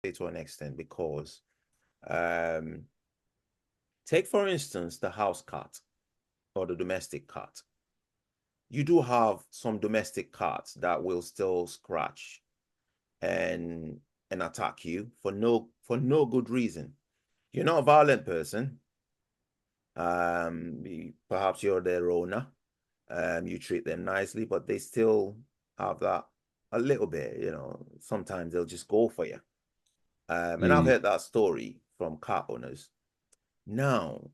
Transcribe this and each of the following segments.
to an extent because take, for instance, the house cat or the domestic cat. You do have some domestic cats that will still scratch and attack you for no good reason. You're not a violent person. Perhaps you're their owner. You treat them nicely, but they still have that a little bit, you know. Sometimes they'll just go for you. And I've heard that story from cat owners. Now,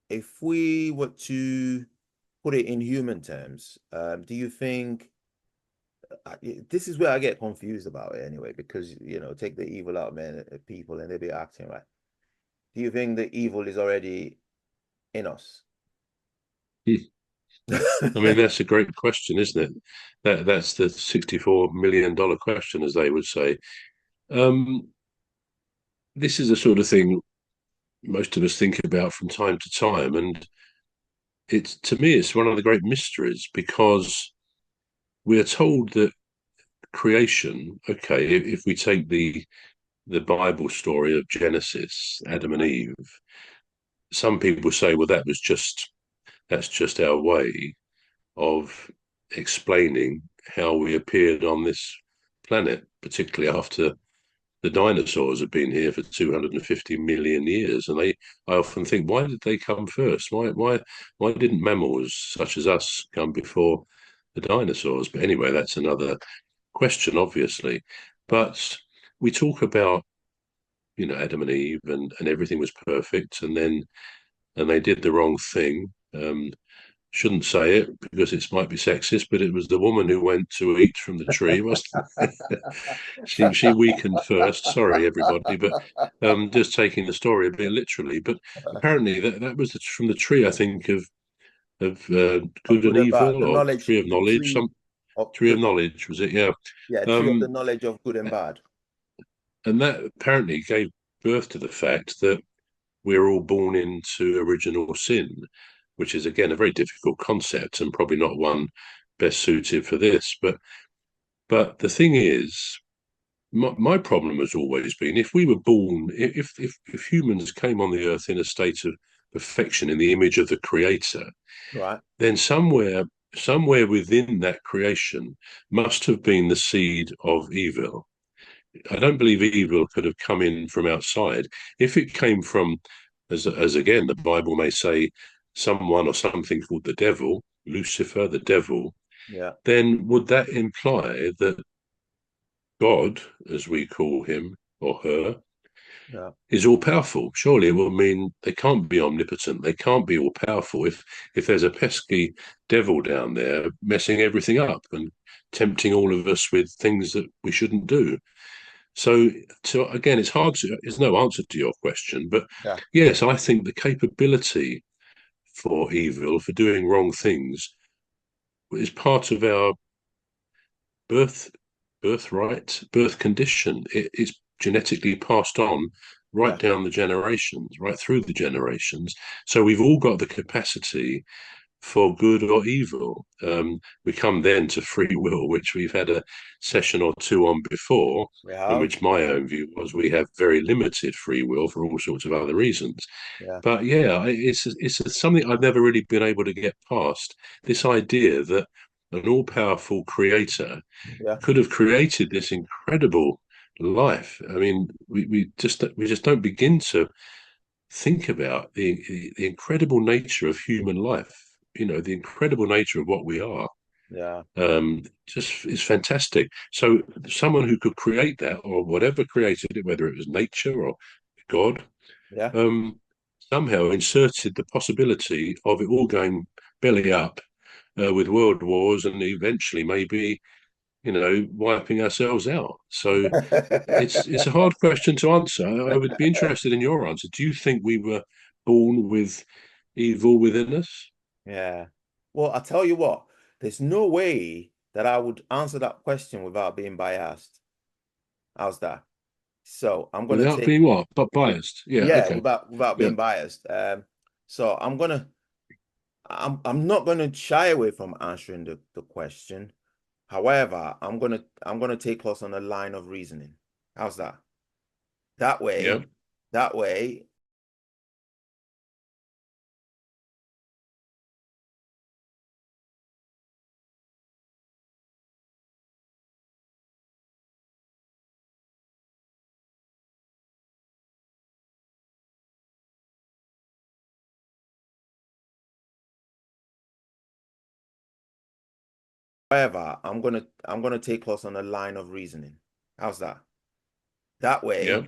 if we were to put it in human terms, do you think this is where I get confused about it anyway? Because you know, take the evil out of people, and they be acting right. Do you think the evil is already in us? I mean, that's a great question, isn't it? That's the $64 million question, as they would say. Um, this is the sort of thing most of us think about from time to time, and it's to me, it's one of the great mysteries because we are told that creation. Okay, if we take the Bible story of Genesis, Adam and Eve, some people say, well, that's just our way of explaining how we appeared on this planet, particularly after the dinosaurs have been here for 250 million years. And I often think, why did they come first? Why didn't mammals such as us come before the dinosaurs? But anyway, that's another question, obviously. But we talk about, Adam and Eve, and everything was perfect, and they did the wrong thing. Shouldn't say it because it might be sexist, but it was the woman who went to eat from the tree. She weakened first. Sorry, everybody, but just taking the story a bit literally. But apparently that was from the tree. I think of Of good and good and bad, evil, the or knowledge, tree of the knowledge. tree Some of tree of knowledge was it? Yeah. tree of the Um, knowledge of good and bad. and that apparently gave birth to the fact that we're all born into original sin, which is again a very difficult concept and probably not one best suited for this. But the thing is, my problem has always been if we were born, if humans came on the earth in a state of perfection in the image of the Creator, Right. then somewhere within that creation must have been the seed of evil. I don't believe evil could have come in from outside. If it came from, as again the Bible may say, someone or something called the devil, Lucifer, the devil, Yeah. then would that imply that God, as we call him or her, Yeah. is all powerful? Surely it will mean they can't be omnipotent. They can't be all powerful if there's a pesky devil down there messing everything up and tempting all of us with things that we shouldn't do. So again, it's hard to. There's no answer to your question, but Yeah. yes, I think the capability for evil, for doing wrong things, is part of our birth, birth condition. It's genetically passed on right Yeah. down the generations, right through the generations. So we've all got the capacity for good or evil. We come then to free will, which we've had a session or two on before, We in have. which my own view was we have very limited free will for all sorts of other reasons. Yeah. But yeah, it's something I've never really been able to get past. This idea that an all-powerful creator Yeah. could have created this incredible life. I mean, we just don't begin to think about the incredible nature of human life. The incredible nature of what we are. Yeah. Just is fantastic. So someone who could create that, or whatever created it, whether it was nature or God, Yeah. um, somehow inserted the possibility of it all going belly up with world wars and eventually maybe wiping ourselves out. So it's a hard question to answer. I would be interested in your answer. Do you think we were born with evil within us? Yeah. Well, I tell you what, there's no way that I would answer that question without being biased. How's that? So I'm gonna Without take being what? But biased. Yeah, yeah, okay. without Yeah. being biased. So I'm not gonna shy away from answering the question. However, I'm gonna take us on a line of reasoning. How's that? That way, Yeah. that way, however, I'm gonna take us on a line of reasoning. How's that? That Yeah.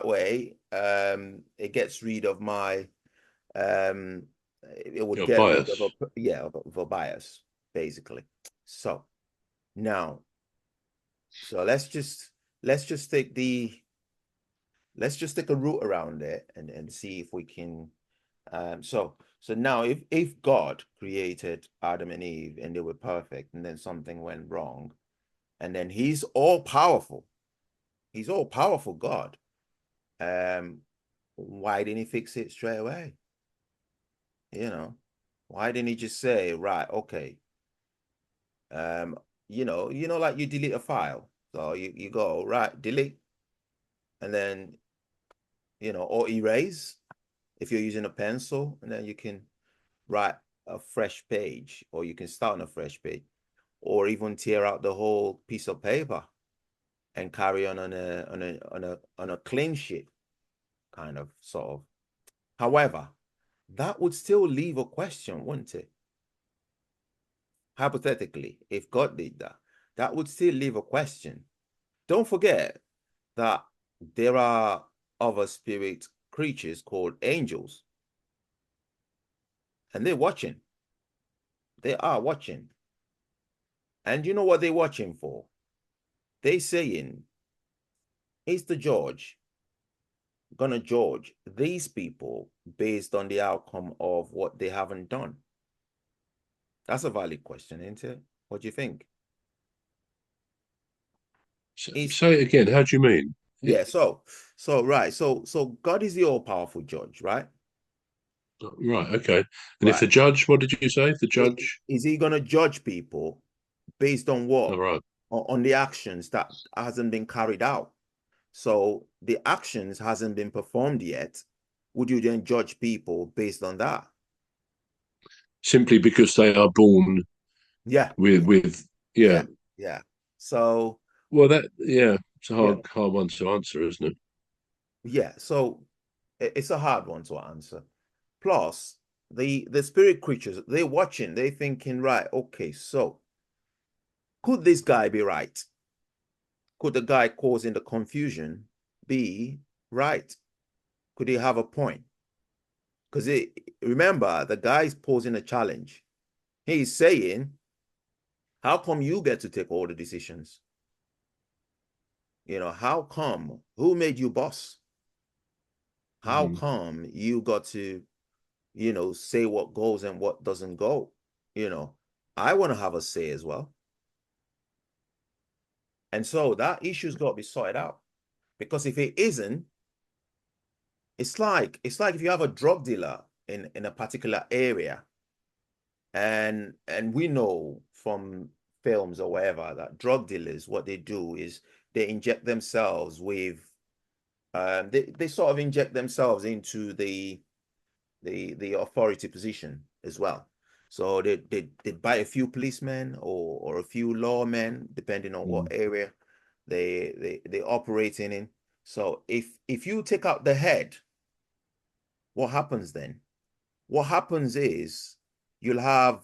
way, it gets rid of my it would Your get rid of bias. a bias, basically. So now, so let's just take a route around it and see if we can so now if God created Adam and Eve and they were perfect and then something went wrong and then he's all powerful God, why didn't he fix it straight away? Why didn't he just say, right, okay, like you delete a file, so you go right, delete, and then or erase if you're using a pencil, and then you can write a fresh page, or you can start on a fresh page, or even tear out the whole piece of paper and carry on a clean sheet, kind of, sort of. However, that would still leave a question, wouldn't it? Hypothetically, if God did that, that would still leave a question. Don't forget that there are other spirit creatures called angels, and they're watching. They are watching. And you know what they're watching for? They saying, is the George gonna judge these people based on the outcome of what they haven't done? That's a valid question, isn't it? What do you think? Say it again. How do you mean? Yeah, right. So God is the all-powerful judge, right? Right. Okay. And if Right. the judge, what did you say? If the judge? Is he gonna judge people based on All what? right. On the actions that hasn't been carried out. So the actions hasn't been performed yet. Would you then judge people based on that? Simply because they are born Yeah, with yeah, yeah. yeah. So Well, it's a yeah, hard one to answer, isn't it? yeah. So it's a hard one to answer. Plus, the spirit creatures, they're watching, they're thinking, right, okay, so could this guy be right? Could the guy causing the confusion be right? Could he have a point? Because remember, the guy is posing a challenge. He's saying, how come you get to take all the decisions? How come? Who made you boss? How Mm. come you got to, say what goes and what doesn't go? I want to have a say as well. And so that issue's got to be sorted out. Because if it isn't, it's like if you have a drug dealer in a particular area, and we know from films or whatever that drug dealers, what they do is they inject themselves with they sort of inject themselves into the authority position as well. So they buy a few policemen or a few lawmen, depending on what Mm. area they operating in. So if you take out the head, what happens then? What happens is you'll have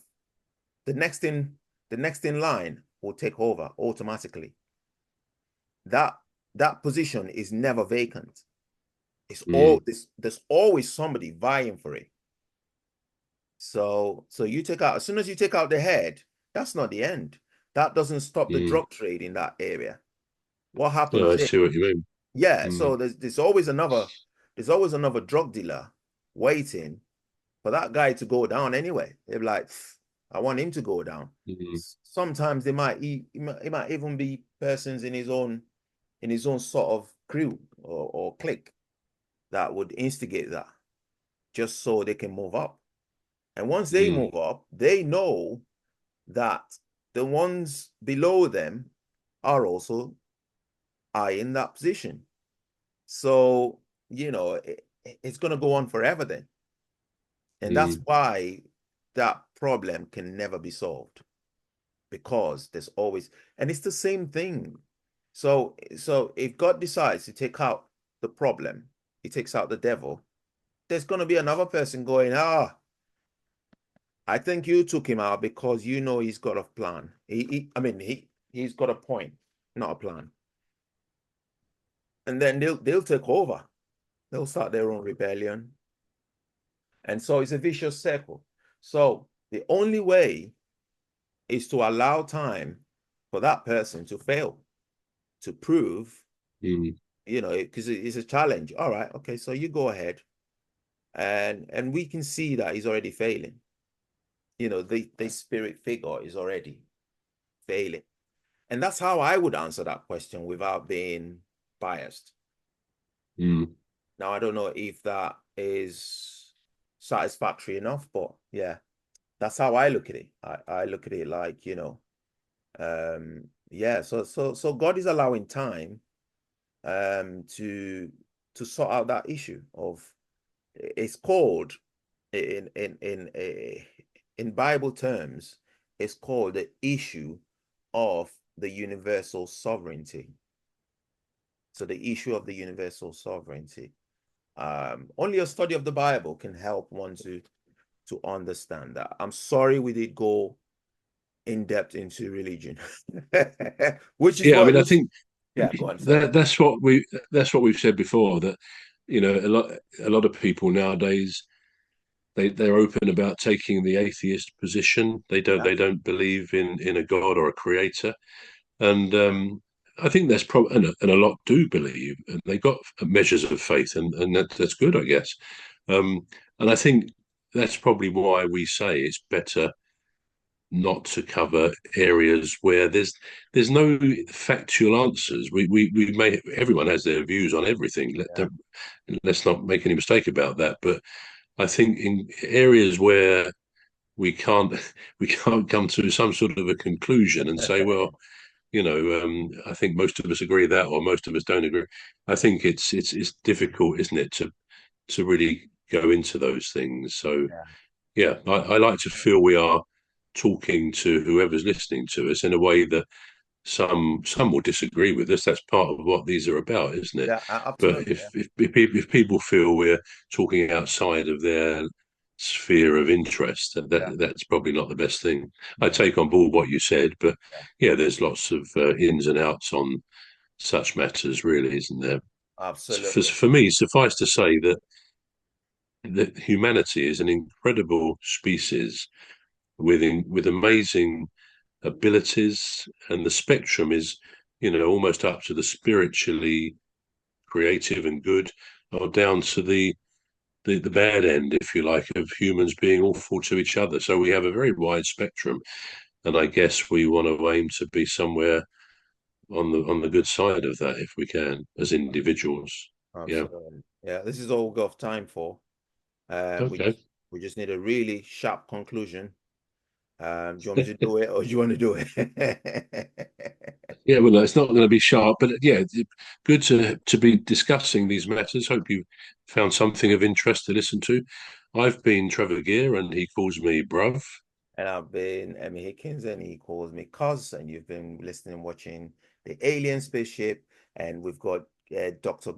the next in line will take over automatically. That position is never vacant. It's all Mm. this there's always somebody vying for it. So you take out, as soon as you take out the head, that's not the end. That doesn't stop the Mm. drug trade in that area. What Yeah, happens I then? see what you mean. Yeah, Mm. so there's always another drug dealer waiting for that guy to go down anyway. They're like, I want him to go down. Mm. Sometimes it might even be persons in his own sort of crew or clique that would instigate that just so they can move up. And once they Mm. move up, they know that the ones below them are also in that position. So, you know, it's going to go on forever then. And that's why that problem can never be solved, because there's always, and it's the same thing. So if God decides to take out the problem, he takes out the devil, there's going to be another person going, I think you took him out because you know he's got a plan. He's got a point, not a plan. And then they'll take over. They'll start their own rebellion. And so it's a vicious circle. So the only way is to allow time for that person to fail, to prove, you know, because it's a challenge. All right, okay, so you go ahead. And we can see that he's already failing. You know, the spirit figure is already failing. And that's how I would answer that question without being biased. Now, I don't know if that is satisfactory enough, but yeah, that's how I look at it. I look at it like, you know, yeah, so God is allowing time to sort out that issue of, it's called in Bible terms, it's called the issue of the universal sovereignty. So the issue of the universal sovereignty. Only a study of the Bible can help one to understand that. I'm sorry we did go in depth into religion, which is I mean, I think go on, sorry. that's what we've said before, that, you know, a lot of people nowadays, they're open about taking the atheist position. They don't believe in a God or a creator, and I think that's probably, and a lot do believe, and they got measures of faith, and that's good, I guess. And I think that's probably why we say it's better not to cover areas where there's no factual answers. We may, everyone has their views on everything. Let's not make any mistake about that. But I think in areas where we can't come to some sort of a conclusion and say, well, you know, I think most of us agree that, or most of us don't agree. I think it's difficult, isn't it, to really go into those things. So yeah, I like to feel we are talking to whoever's listening to us in a way that some will disagree with us. That's part of what these are about, isn't it? Yeah, But absolutely. if people feel we're talking outside of their sphere of interest, that's probably not the best thing. I take on board what you said, but yeah, there's lots of ins and outs on such matters, really, isn't there? Absolutely. For me, suffice to say that humanity is an incredible species with amazing abilities, and the spectrum is, you know, almost up to the spiritually creative and good, or down to the bad end, if you like, of humans being awful to each other. So we have a very wide spectrum, and I guess we want to aim to be somewhere on the good side of that if we can, as individuals. Absolutely. Yeah, this is all we've got time for. Okay. We just need a really sharp conclusion. Do you want me to do it, or do you want to do it? Yeah, well, no, it's not going to be sharp, but yeah, good to be discussing these matters. Hope you found something of interest to listen to. I've been Trevor Gear, and he calls me bruv. And I've been Emmy Hikins, and he calls me Cuz, and you've been listening and watching the Alien Spaceship, and we've got Dr.